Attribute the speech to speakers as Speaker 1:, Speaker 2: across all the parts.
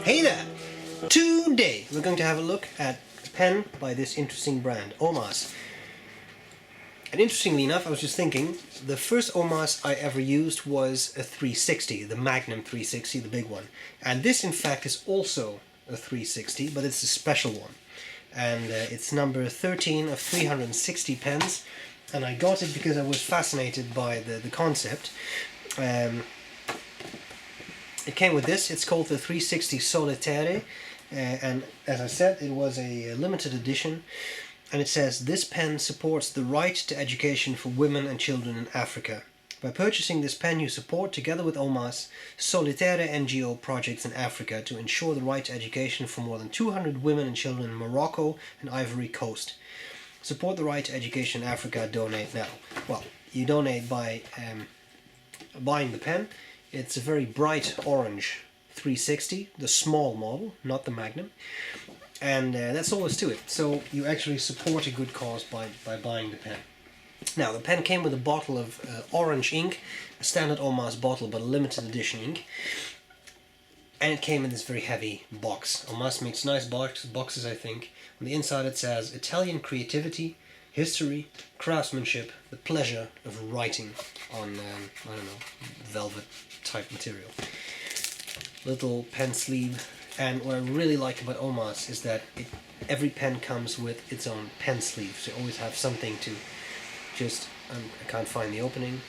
Speaker 1: Hey there! Today we're going to have a look at a pen by this interesting brand, OMAS. And interestingly enough, I was just thinking, the first OMAS I ever used was a 360, the Magnum 360, the big one. And this in fact is also a 360, but it's a special one. And it's number 13 of 360 pens. And I got it because I was fascinated by the concept. It came with this. It's called the 360 Soleterre, and as I said, it was a limited edition, and it says, "This pen supports the right to education for women and children in Africa. By purchasing this pen, you support, together with OMAS, Soleterre NGO projects in Africa to ensure the right to education for more than 200 women and children in Morocco and Ivory Coast. Support the right to education in Africa, donate now." Well, you donate by buying the pen. It's a very bright orange 360, the small model, not the Magnum. And that's all there is to it. So you actually support a good cause by buying the pen. Now, the pen came with a bottle of orange ink, a standard OMAS bottle, but a limited edition ink. And it came in this very heavy box. OMAS makes nice boxes, I think. On the inside it says, "Italian creativity, history, craftsmanship, the pleasure of writing," on, I don't know, velvet type material. Little pen sleeve. And what I really like about OMAS is that every pen comes with its own pen sleeve. So you always have something to just, I can't find the opening.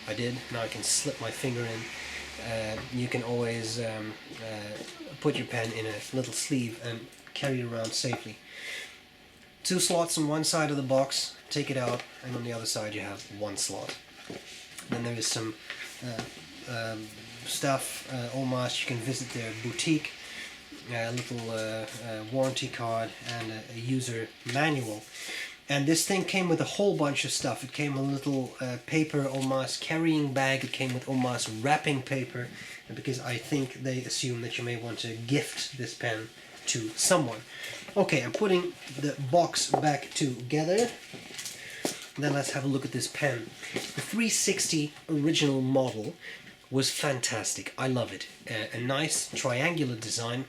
Speaker 1: I did. Now I can slip my finger in. You can always put your pen in a little sleeve and carry it around safely. 2 slots on one side of the box, take it out, and on the other side you have 1 slot. Then there is some stuff, OMAS, you can visit their boutique, a little warranty card, and a user manual. And this thing came with a whole bunch of stuff. It came with a little paper OMAS carrying bag, it came with OMAS wrapping paper, because I think they assume that you may want to gift this pen to someone. Okay, I'm putting the box back together. Then let's have a look at this pen. The 360 original model was fantastic. I love it. A nice triangular design.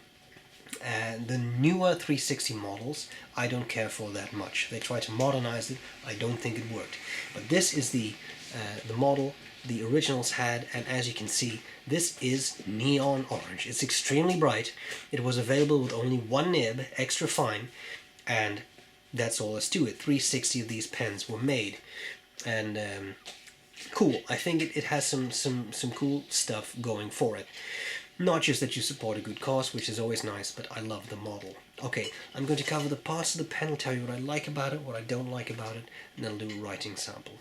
Speaker 1: The newer 360 models, I don't care for that much. They try to modernize it. I don't think it worked. But this is the model the originals had, and as you can see, this is neon orange. It's extremely bright. It was available with only 1 nib, extra fine, and that's all there's to it. 360 of these pens were made, and cool. I think it has some cool stuff going for it. Not just that you support a good cause, which is always nice, but I love the model. Okay, I'm going to cover the parts of the pen, tell you what I like about it, what I don't like about it, and then I'll do a writing sample.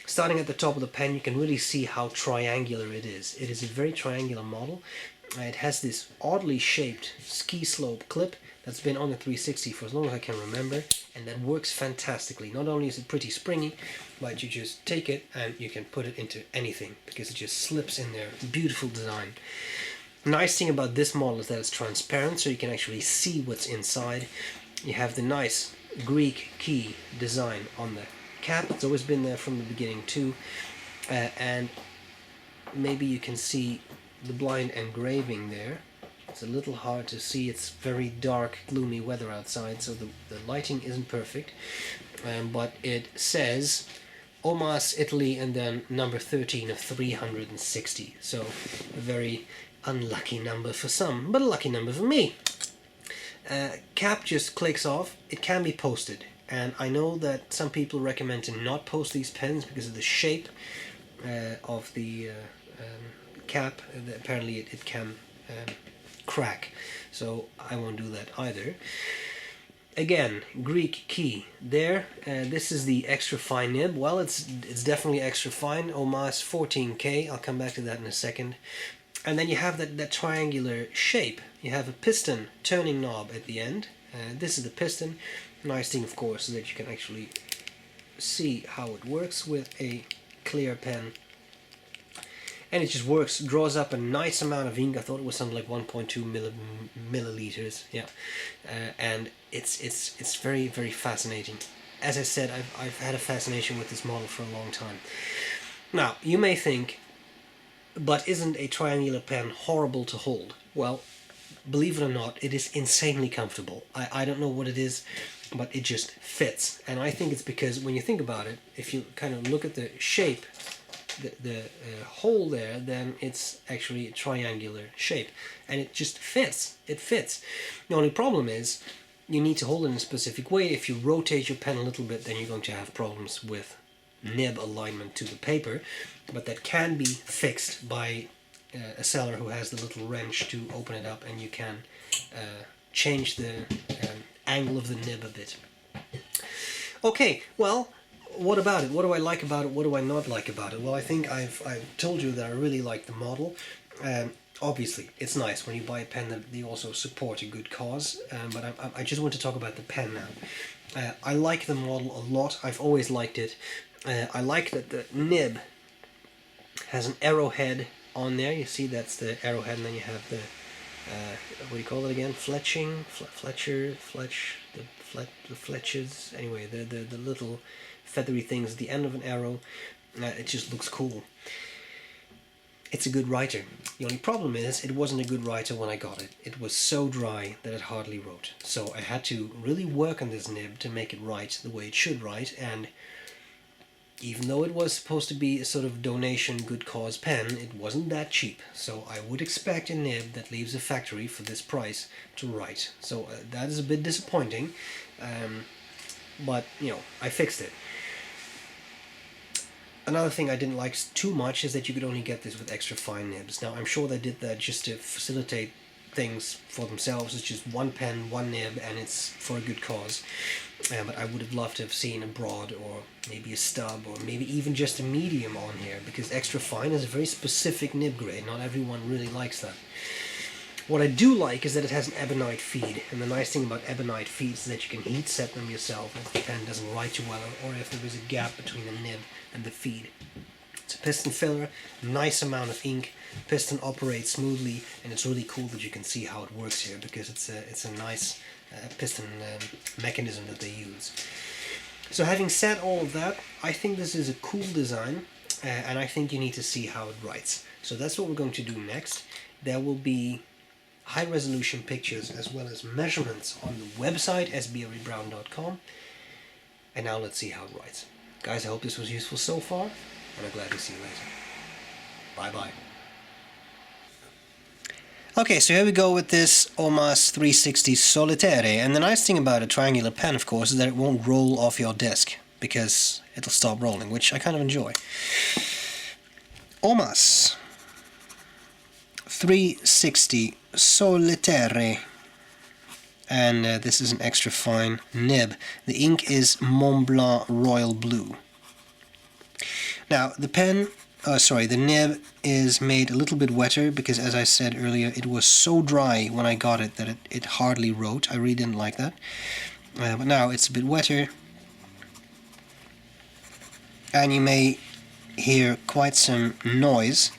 Speaker 1: Starting at the top of the pen, you can really see how triangular it is. It is a very triangular model. It has this oddly shaped ski slope clip that's been on the 360 for as long as I can remember, and that works fantastically. Not only is it pretty springy, but you just take it and you can put it into anything because it just slips in there. Beautiful design. Nice thing about this model is that it's transparent, so you can actually see what's inside. You have the nice Greek key design on the cap. It's always been there from the beginning too, and maybe you can see the blind engraving there. It's a little hard to see. It's very dark, gloomy weather outside, so the lighting isn't perfect, but it says OMAS Italy and then number 13 of 360, so a very unlucky number for some, but a lucky number for me. Cap just clicks off. It can be posted, and I know that some people recommend to not post these pens because of the shape of the cap. Apparently it can crack, so I won't do that either. Again, Greek key there. This is the extra fine nib. Well, it's definitely extra fine. OMAS 14K. I'll come back to that in a second. And then you have that triangular shape. You have a piston turning knob at the end. This is the piston. Nice thing, of course, is that you can actually see how it works with a clear pen. And it just works, draws up a nice amount of ink. I thought it was something like 1.2 milliliters. Yeah, and it's very, very fascinating. As I said, I've had a fascination with this model for a long time. Now, you may think, but isn't a triangular pen horrible to hold? Well, believe it or not, it is insanely comfortable. I don't know what it is, but it just fits. And I think it's because when you think about it, if you kind of look at the shape, the hole there, then it's actually a triangular shape, and it just fits. It fits. The only problem is you need to hold it in a specific way. If you rotate your pen a little bit, then you're going to have problems with nib alignment to the paper, but that can be fixed by a seller who has the little wrench to open it up, and you can change the angle of the nib a bit. Okay, well, what about it? What do I like about it? What do I not like about it? Well, I think I've told you that I really like the model. Obviously, it's nice when you buy a pen that they also support a good cause, but I just want to talk about the pen now. I like the model a lot. I've always liked it. I like that the nib has an arrowhead on there. You see, that's the arrowhead, and then you have the what do you call it again? Fletching, the fletches. Anyway, the little feathery things at the end of an arrow. It just looks cool. It's a good writer. The only problem is it wasn't a good writer when I got it. It was so dry that it hardly wrote. So I had to really work on this nib to make it write the way it should write, and even though it was supposed to be a sort of donation good cause pen, it wasn't that cheap. So I would expect a nib that leaves a factory for this price to write. So that is a bit disappointing, but you know, I fixed it. Another thing I didn't like too much is that you could only get this with extra fine nibs. Now I'm sure they did that just to facilitate things for themselves. It's just one pen, one nib, and it's for a good cause. But I would have loved to have seen a broad, or maybe a stub, or maybe even just a medium on here, because extra fine is a very specific nib grade. Not everyone really likes that. What I do like is that it has an Ammonite feed, and the nice thing about Ammonite feeds is that you can heat set them yourself if the pen doesn't write too well, or if there is a gap between the nib and the feed. It's a piston filler, nice amount of ink, piston operates smoothly, and it's really cool that you can see how it works here, because it's a nice piston mechanism that they use. So having said all of that, I think this is a cool design, and I think you need to see how it writes. So that's what we're going to do next. There will be high resolution pictures as well as measurements on the website sbrebrown.com, and now let's see how it writes. Guys, I hope this was useful so far, and I'm glad to see you later. Bye bye. Okay, so here we go with this OMAS 360 Soleterre, and the nice thing about a triangular pen, of course, is that it won't roll off your desk, because it'll stop rolling, which I kind of enjoy. OMAS 360 Soleterre, and this is an extra fine nib. The ink is Mont Blanc Royal Blue. Now the pen, the nib is made a little bit wetter because, as I said earlier, it was so dry when I got it that it hardly wrote. I really didn't like that. But now it's a bit wetter, and you may hear quite some noise.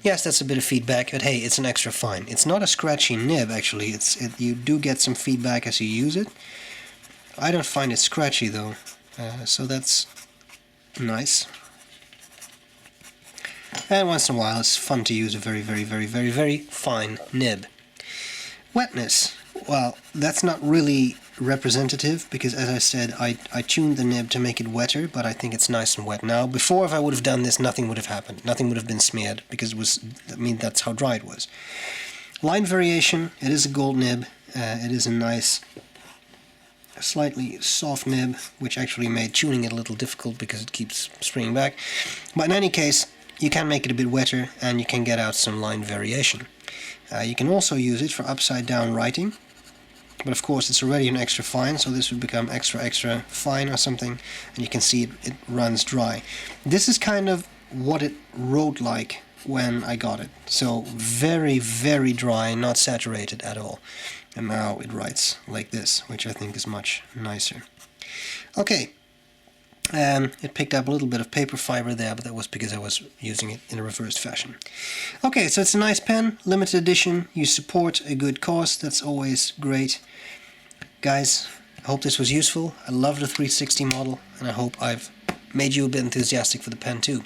Speaker 1: Yes, that's a bit of feedback, but hey, it's an extra fine. It's not a scratchy nib, actually. You do get some feedback as you use it. I don't find it scratchy though, so that's nice. And once in a while it's fun to use a very, very, very, very, very fine nib. Wetness. Well, that's not really representative because, as I said, I tuned the nib to make it wetter, but I think it's nice and wet now. Before, if I would have done this, nothing would have happened. Nothing would have been smeared because that's how dry it was. Line variation. It is a gold nib. It is a nice, slightly soft nib, which actually made tuning it a little difficult because it keeps springing back. But in any case, you can make it a bit wetter and you can get out some line variation. You can also use it for upside down writing, but of course it's already an extra fine, so this would become extra extra fine or something, and you can see it runs dry. This is kind of what it wrote like when I got it, so very, very dry, not saturated at all. And now it writes like this, which I think is much nicer. Okay. It picked up a little bit of paper fiber there, but that was because I was using it in a reversed fashion. Okay, so it's a nice pen, limited edition. You support a good cause, that's always great. Guys, I hope this was useful. I love the 360 model, and I hope I've made you a bit enthusiastic for the pen too.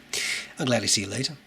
Speaker 1: I'll gladly see you later.